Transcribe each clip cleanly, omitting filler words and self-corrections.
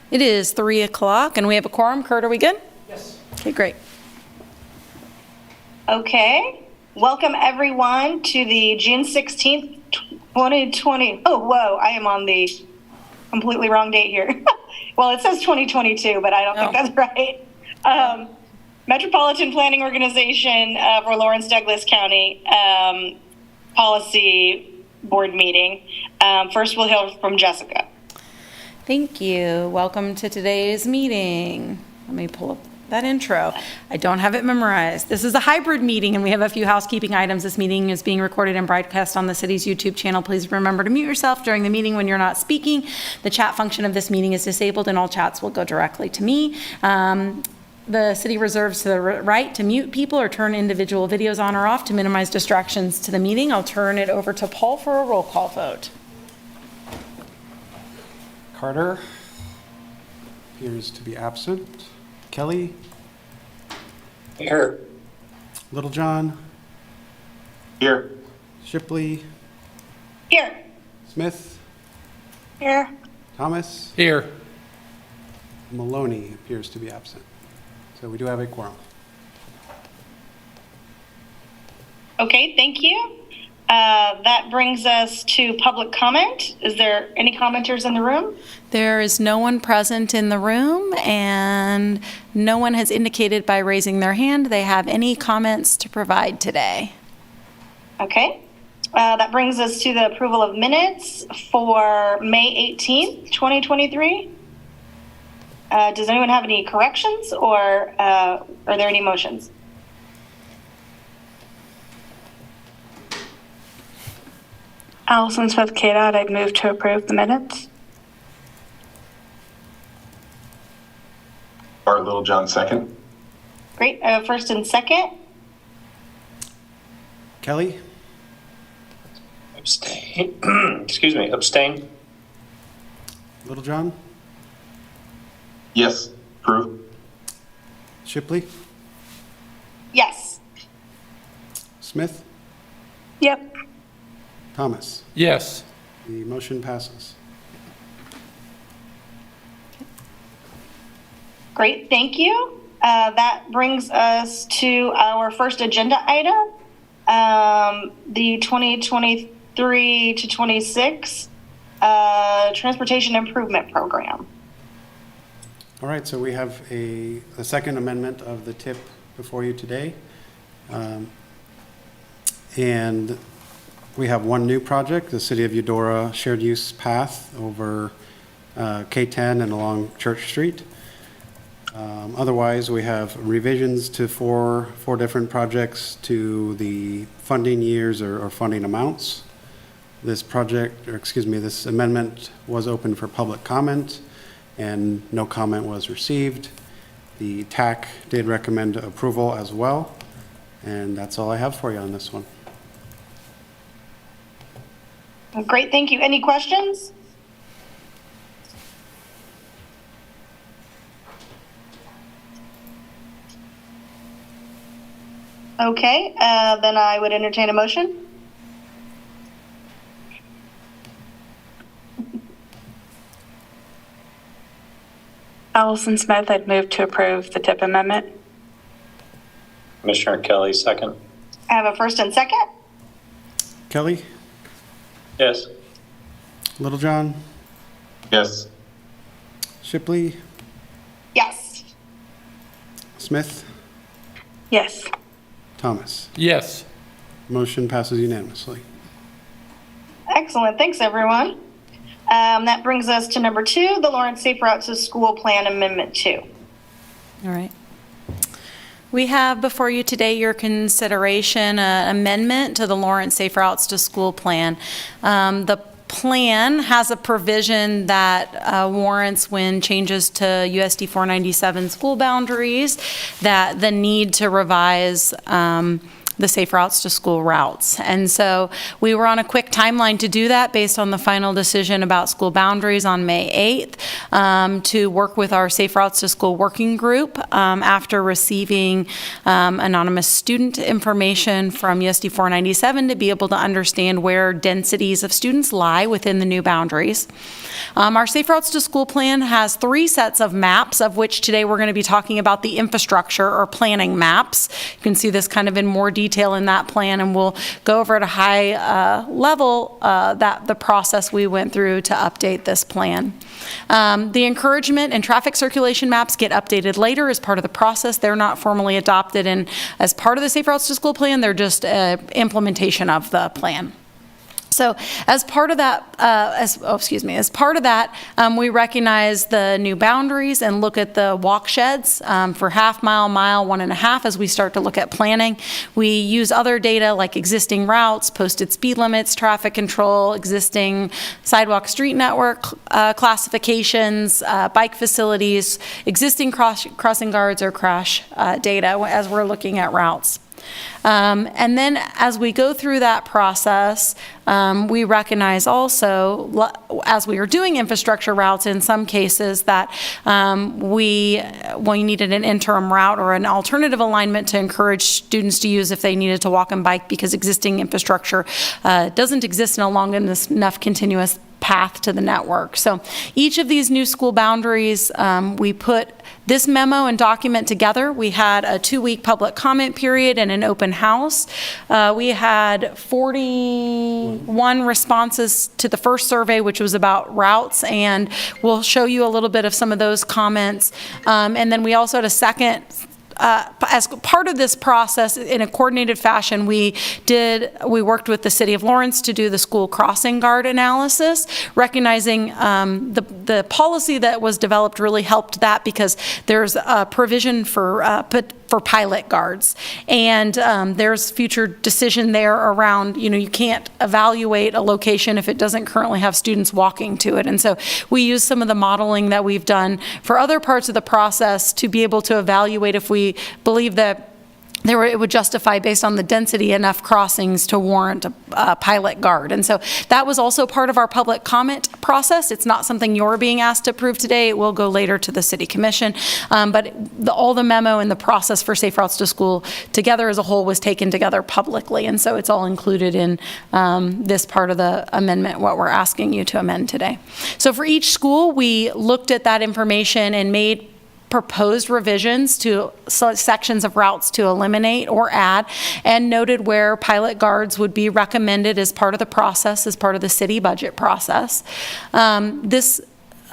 It is 3 o'clock and we have a quorum. Kurt, are we good? Yes. Okay, great. Okay. Welcome everyone to the June 16th, 2020. Oh, whoa, I am on the completely wrong date here. Well, it says 2022, but I don't think that's right. Metropolitan Planning Organization for Lawrence Douglas County Policy Board meeting. First, we'll hear from Jessica. Thank you. Welcome to today's meeting. Let me pull up that intro. I don't have it memorized. This is a hybrid meeting and we have a few housekeeping items. This meeting is being recorded and broadcast on the city's YouTube channel. Please remember to mute yourself during the meeting when you're not speaking. The chat function of this meeting is disabled and all chats will go directly to me. The city reserves the right to mute people or turn individual videos on or off to minimize distractions to the meeting. I'll turn it over to Paul for a roll call vote. Carter appears to be absent. Kelly? Here. Littlejohn? Here. Shipley? Here. Smith? Here. Thomas? Here. Maloney appears to be absent. So we do have a quorum. Okay, thank you. That brings us to public comment. Is there any commenters in the room? There is no one present in the room and no one has indicated by raising their hand they have any comments to provide today. Okay. That brings us to the approval of minutes for May 18th, 2023. Does anyone have any corrections or are there any motions? Allison Smith Kadad, I'd move to approve the minutes. Bart Littlejohn, second. Great. First and second. Kelly? Abstain. Excuse me, abstain. Littlejohn? Yes. Approve. Shipley? Yes. Smith? Yep. Thomas? Yes. The motion passes. Great. Thank you. That brings us to our first agenda item, the 2023 to 26 Transportation Improvement Program. All right, so we have the second amendment of the TIP before you today. And we have one new project, the City of Eudora Shared Use Path over K10 and along Church Street. Otherwise, we have revisions to four different projects to the funding years or funding amounts. This this amendment was open for public comment and no comment was received. The TAC did recommend approval as well. And that's all I have for you on this one. Great. Thank you. Any questions? Okay, then I would entertain a motion. Allison Smith, I'd move to approve the TIP amendment. Commissioner Kelly, second. I have a first and second. Kelly? Yes. Littlejohn? Yes. Shipley? Yes. Smith? Yes. Thomas? Yes. Motion passes unanimously. Excellent. Thanks, everyone. That brings us to number 2, the Lawrence Safe Routes to School Plan Amendment 2. All right. We have before you today your consideration amendment to the Lawrence Safe Routes to School Plan. The plan has a provision that warrants when changes to USD 497 school boundaries that the need to revise the Safe Routes to School routes. And so we were on a quick timeline to do that based on the final decision about school boundaries on May 8th, to work with our Safe Routes to School working group after receiving anonymous student information from USD 497 to be able to understand where densities of students lie within the new boundaries. Our Safe Routes to School plan has 3 sets of maps, of which today we're going to be talking about the infrastructure or planning maps. You can see this kind of in more detail in that plan, and we'll go over at a high level that the process we went through to update this plan. The encouragement and traffic circulation maps get updated later as part of the process. They're not formally adopted, and as part of the Safe Routes to School plan, they're just implementation of the plan. So as part of that, we recognize the new boundaries and look at the walk sheds for half mile, mile, 1.5 as we start to look at planning. We use other data like existing routes, posted speed limits, traffic control, existing sidewalk street network classifications, bike facilities, existing crossing guards or crash data as we're looking at routes. And then as we go through that process, we recognize also, as we are doing infrastructure routes in some cases, that we needed an interim route or an alternative alignment to encourage students to use if they needed to walk and bike because existing infrastructure doesn't exist in a long enough continuous path to the network. So each of these new school boundaries, we put this memo and document together. We had a 2-week public comment period and an open house. We had 41 responses to the first survey, which was about routes, and we'll show you a little bit of some of those comments. And then we also had a second as part of this process, in a coordinated fashion, we worked with the City of Lawrence to do the school crossing guard analysis, recognizing the policy that was developed really helped that because there's a provision for pilot guards, and there's future decision there around, you can't evaluate a location if it doesn't currently have students walking to it. And so we use some of the modeling that we've done for other parts of the process to be able to evaluate if we believe that it would justify, based on the density, enough crossings to warrant a pilot guard. And so that was also part of our public comment process. It's not something you're being asked to approve today. It will go later to the City Commission. But all the memo and the process for Safe Routes to School together as a whole was taken together publicly. And so it's all included in this part of the amendment, what we're asking you to amend today. So for each school, we looked at that information and made proposed revisions to sections of routes to eliminate or add, and noted where pilot guards would be recommended as part of the process, as part of the city budget process.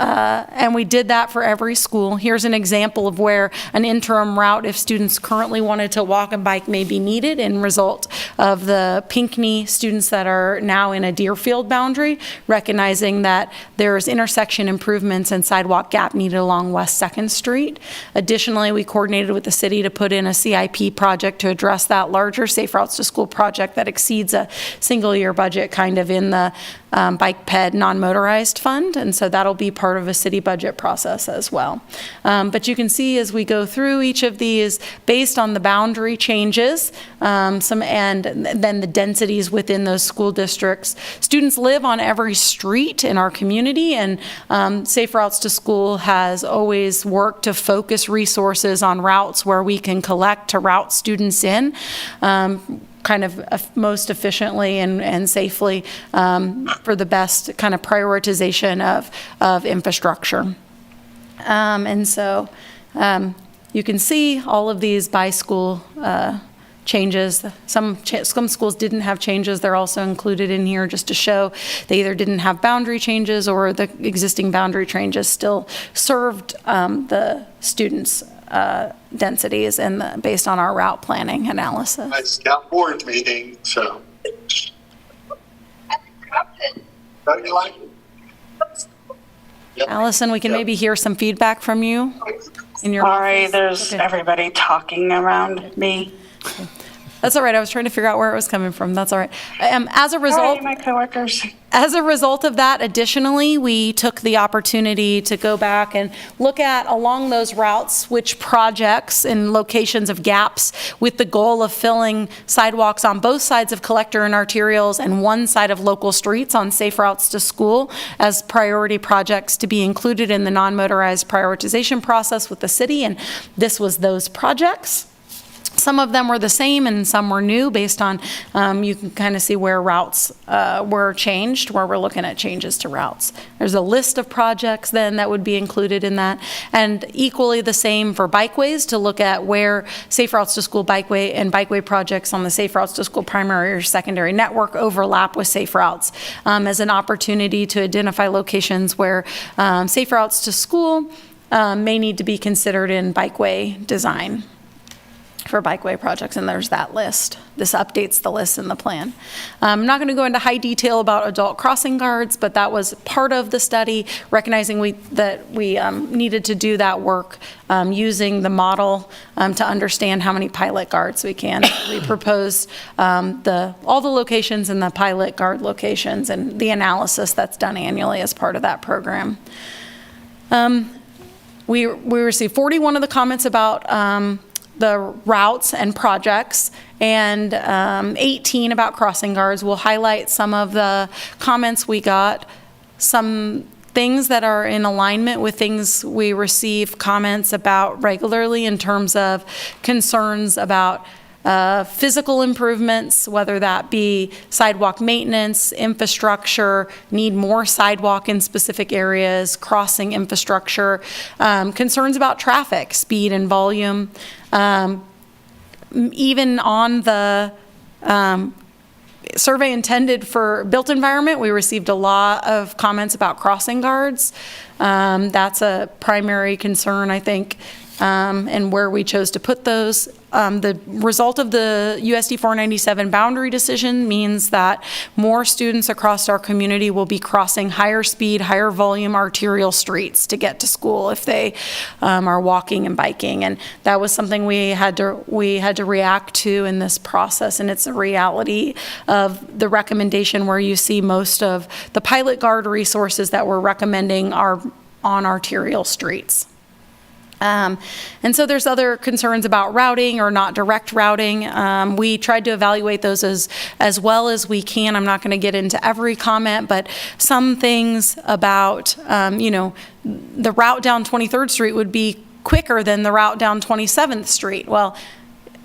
And we did that for every school. Here's an example of where an interim route, if students currently wanted to walk and bike, may be needed in result of the Pinckney students that are now in a Deerfield boundary, recognizing that there's intersection improvements and sidewalk gap needed along West 2nd Street. Additionally, we coordinated with the city to put in a CIP project to address that larger Safe Routes to School project that exceeds a single-year budget, kind of in the bike ped non-motorized fund, and so that'll be part of a city budget process as well. But you can see as we go through each of these, based on the boundary changes, and then the densities within those school districts. Students live on every street in our community, and Safe Routes to School has always worked to focus resources on routes where we can collect to route students in. Kind of most efficiently and safely for the best kind of prioritization of infrastructure. And so you can see all of these by school changes. Some schools didn't have changes. They're also included in here just to show they either didn't have boundary changes or the existing boundary changes still served the students' densities and based on our route planning analysis. My scout board meeting, so. Don't you like it? Yep. Allison, we can maybe hear some feedback from you in your Sorry, office. there's Okay. everybody talking around me. That's all right. I was trying to figure out where it was coming from. That's all right. As a result, Sorry, my coworkers. As a result of that, additionally, we took the opportunity to go back and look at along those routes which projects and locations of gaps with the goal of filling sidewalks on both sides of collector and arterials and one side of local streets on safe routes to school as priority projects to be included in the non-motorized prioritization process with the city. And this was those projects. Some of them were the same and some were new based on, you can kind of see where routes were changed, where we're looking at changes to routes. There's a list of projects then that would be included in that. And equally the same for bikeways to look at where safe routes to school bikeway and bikeway projects on the safe routes to school primary or secondary network overlap with safe routes as an opportunity to identify locations where safe routes to school may need to be considered in bikeway design for bikeway projects, and there's that list. This updates the list in the plan. I'm not going to go into high detail about adult crossing guards, but that was part of the study, recognizing that we needed to do that work using the model to understand how many pilot guards we can. We proposed all the locations and the pilot guard locations and the analysis that's done annually as part of that program. We received 41 of the comments about the routes and projects, and 18 about crossing guards. We'll highlight some of the comments we got, some things that are in alignment with things we receive comments about regularly in terms of concerns about physical improvements, whether that be sidewalk maintenance, infrastructure, need more sidewalk in specific areas, crossing infrastructure, concerns about traffic, speed and volume. Even on the survey intended for built environment, we received a lot of comments about crossing guards. That's a primary concern, I think, and where we chose to put those. The result of the USD 497 boundary decision means that more students across our community will be crossing higher speed, higher volume arterial streets to get to school if they are walking and biking. And that was something we had to react to in this process. And it's a reality of the recommendation where you see most of the pilot guard resources that we're recommending are on arterial streets. And so there's other concerns about routing or not direct routing. We tried to evaluate those as well as we can. I'm not going to get into every comment, but some things about, the route down 23rd Street would be quicker than the route down 27th Street. Well,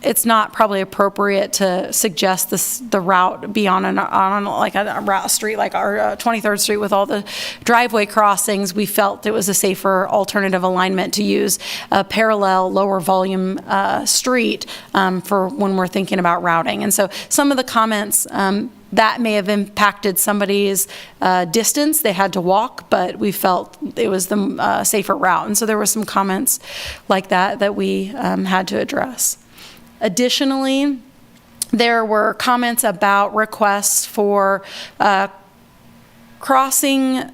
it's not probably appropriate to suggest the route be on like a route street like our 23rd Street with all the driveway crossings. We felt it was a safer alternative alignment to use a parallel lower volume street for when we're thinking about routing. And so some of the comments that may have impacted somebody's distance. They had to walk, but we felt it was the safer route. And so there were some comments like that we had to address. Additionally, there were comments about requests for crosswalk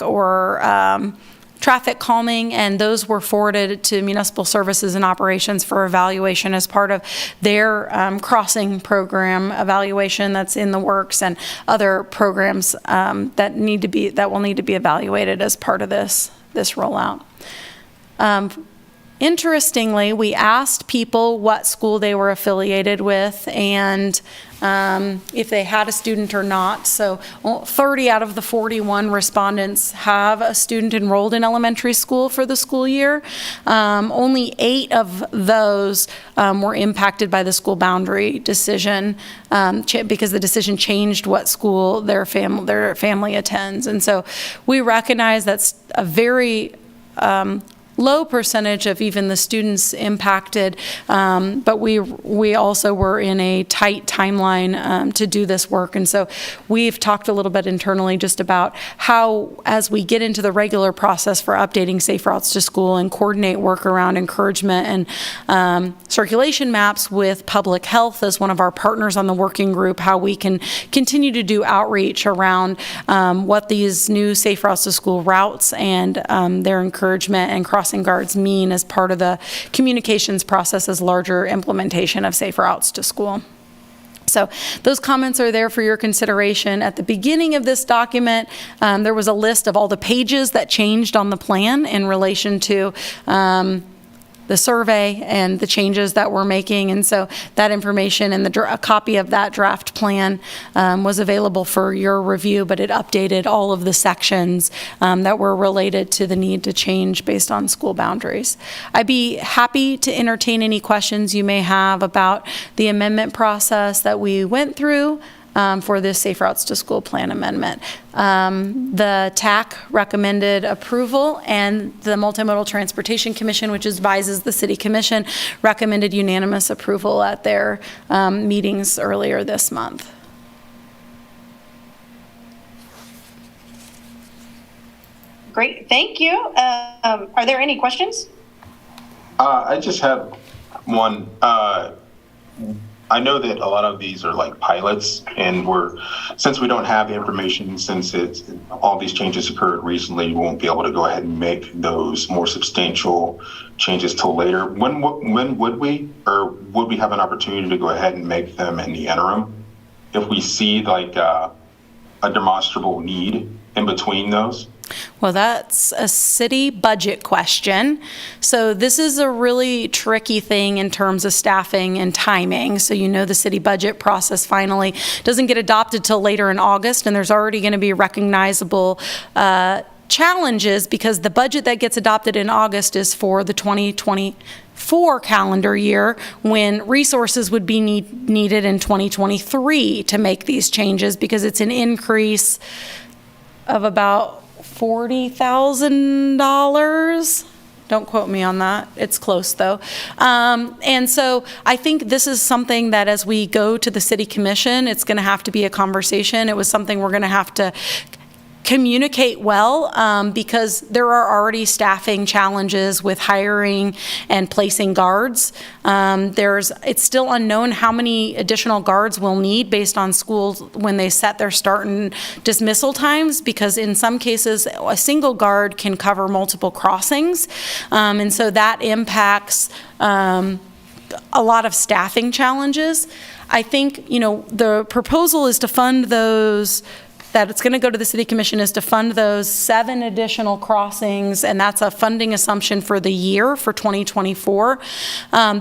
or traffic calming, and those were forwarded to Municipal Services and Operations for evaluation as part of their crossing program evaluation that's in the works, and other programs that will need to be evaluated as part of this rollout. Interestingly, we asked people what school they were affiliated with and if they had a student or not. So 30 out of the 41 respondents have a student enrolled in elementary school for the school year. Only 8 of those were impacted by the school boundary decision because the decision changed what school their family attends. And so we recognize that's a very low percentage of even the students impacted, but we also were in a tight timeline to do this work. And so we've talked a little bit internally just about how, as we get into the regular process for updating safe routes to school and coordinate work around encouragement and circulation maps with public health as one of our partners on the working group, how we can continue to do outreach around what these new safe routes to school routes and their encouragement and cross crossing guards mean as part of the communications process's larger implementation of safe routes to school. So those comments are there for your consideration. At the beginning of this document, there was a list of all the pages that changed on the plan in relation to the survey and the changes that we're making. And so that information and a copy of that draft plan was available for your review, but it updated all of the sections that were related to the need to change based on school boundaries. I'd be happy to entertain any questions you may have about the amendment process that we went through for this Safe Routes to School Plan amendment. The TAC recommended approval, and the Multimodal Transportation Commission, which advises the City Commission, recommended unanimous approval at their meetings earlier this month. Great, thank you. Are there any questions? I just have one. I know that a lot of these are like pilots, and since we don't have the information, since all these changes occurred recently, we won't be able to go ahead and make those more substantial changes till later. When would we, or would we have an opportunity to go ahead and make them in the interim if we see like a demonstrable need in between those? Well, that's a city budget question. So this is a really tricky thing in terms of staffing and timing. So the city budget process finally doesn't get adopted till later in August, and there's already going to be recognizable challenges because the budget that gets adopted in August is for the 2024 calendar year, when resources would be needed in 2023 to make these changes, because it's an increase of about $40,000. Don't quote me on that. It's close though. And so I think this is something that as we go to the City Commission, it's going to have to be a conversation. It was something we're going to have to communicate well, because there are already staffing challenges with hiring and placing guards. It's still unknown how many additional guards we'll need based on schools when they set their start and dismissal times, because in some cases a single guard can cover multiple crossings, and so that impacts a lot of staffing challenges. I think the proposal is to fund those, that it's going to go to the City Commission, is to fund those 7 additional crossings, and that's a funding assumption for the year for 2024.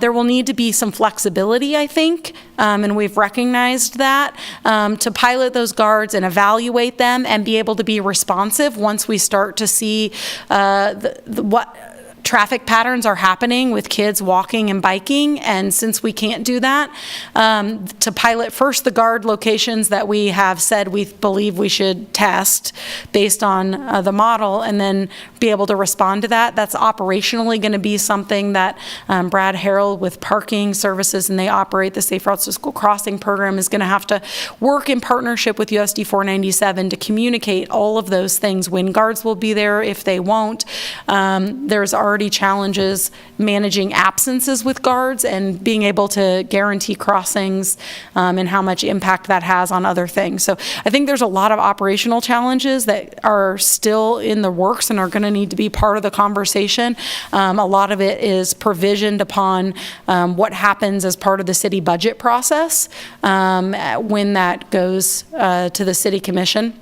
There will need to be some flexibility, I think, and we've recognized that, to pilot those guards and evaluate them and be able to be responsive once we start to see what traffic patterns are happening with kids walking and biking. And since we can't do that, to pilot first the guard locations that we have said we believe we should test based on the model, and then be able to respond to that. That's operationally going to be something that Brad Harrell with parking services, and they operate the Safe Routes to School Crossing program, is going to have to work in partnership with USD 497 to communicate all of those things, when guards will be there, if they won't. There's already challenges managing absences with guards and being able to guarantee crossings, and how much impact that has on other things. So I think there's a lot of operational challenges that are still in the works and are going to need to be part of the conversation. A lot of it is provisioned upon what happens as part of the city budget process when that goes to the City Commission.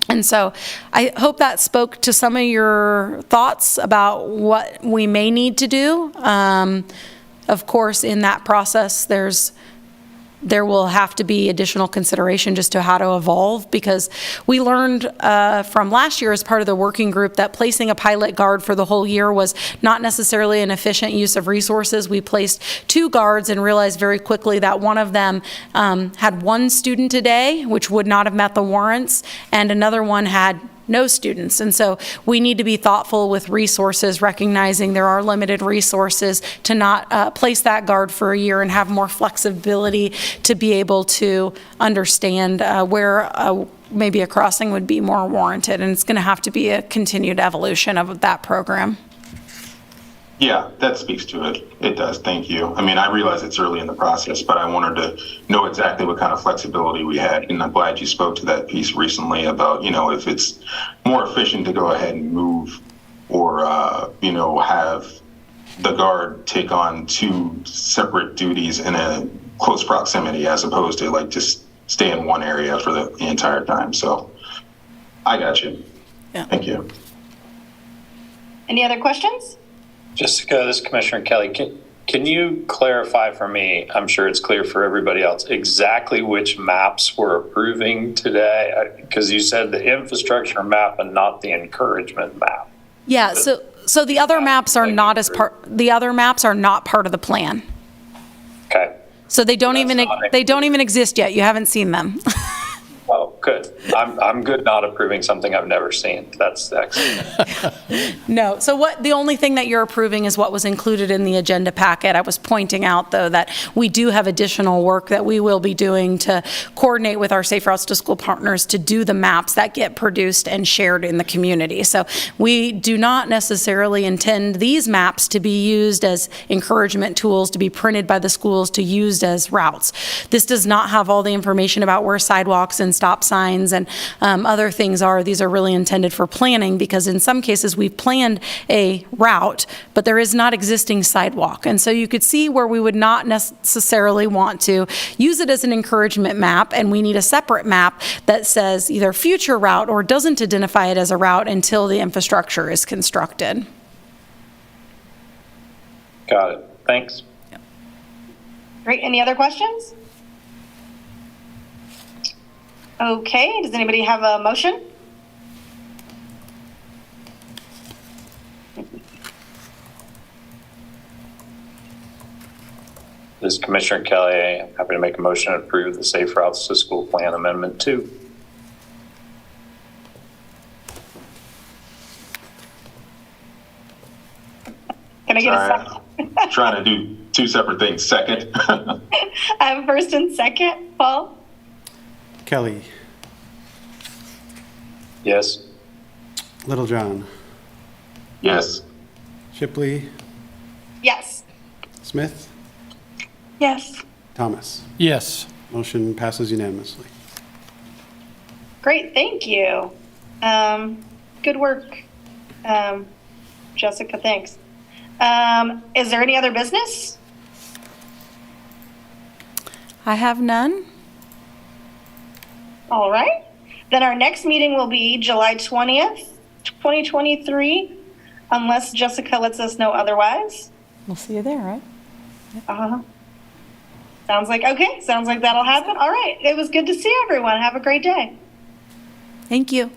And so I hope that spoke to some of your thoughts about what we may need to do. Of course, in that process, there will have to be additional consideration just to how to evolve, because we learned from last year as part of the working group that placing a pilot guard for the whole year was not necessarily an efficient use of resources. We placed 2 guards and realized very quickly that one of them had 1 student a day, which would not have met the warrants, and another one had no students. And so we need to be thoughtful with resources, recognizing there are limited resources, to not place that guard for a year and have more flexibility to be able to understand where maybe a crossing would be more warranted. And it's going to have to be a continued evolution of that program. Yeah, that speaks to it. It does. Thank you. I mean, I realize it's early in the process, but I wanted to know exactly what kind of flexibility we had. And I'm glad you spoke to that piece recently about, if it's more efficient to go ahead and move have the guard take on two separate duties in a close proximity as opposed to like just stay in one area for the entire time. So I got you. Yeah. Thank you. Any other questions? Jessica, this is Commissioner Kelly. Can you clarify for me, I'm sure it's clear for everybody else, exactly which maps we're approving today? Because you said the infrastructure map and not the encouragement map. Yeah, so the other maps are not the other maps are not part of the plan. Okay. So they don't even exist yet. You haven't seen them. Oh, good. I'm good not approving something I've never seen. That's excellent. No. So the only thing that you're approving is what was included in the agenda packet. I was pointing out, though, that we do have additional work that we will be doing to coordinate with our Safe Routes to School partners to do the maps that get produced and shared in the community. So we do not necessarily intend these maps to be used as encouragement tools to be printed by the schools to used as routes. This does not have all the information about where sidewalks and stop signs and other things are. These are really intended for planning because in some cases we've planned a route, but there is not existing sidewalk. And so you could see where we would not necessarily want to use it as an encouragement map, and we need a separate map that says either future route or doesn't identify it as a route until the infrastructure is constructed. Got it. Thanks. Great. Any other questions? Okay. Does anybody have a motion? This is Commissioner Kelly. I'm happy to make a motion to approve the Safe Routes to School Plan Amendment 2. Can I get a Sorry, second? trying to do two separate things. Second. I have first and second. Paul? Kelly, Yes. Littlejohn, Yes. Shipley, Yes. Smith, Yes. Thomas. Yes. Motion passes unanimously. Great. Thank you. Good work. Jessica, thanks. Is there any other business? I have none. All right. Then our next meeting will be July 20th, 2023, unless Jessica lets us know otherwise. We'll see you there, right? Sounds like that'll happen. All right. It was good to see everyone. Have a great day. Thank you.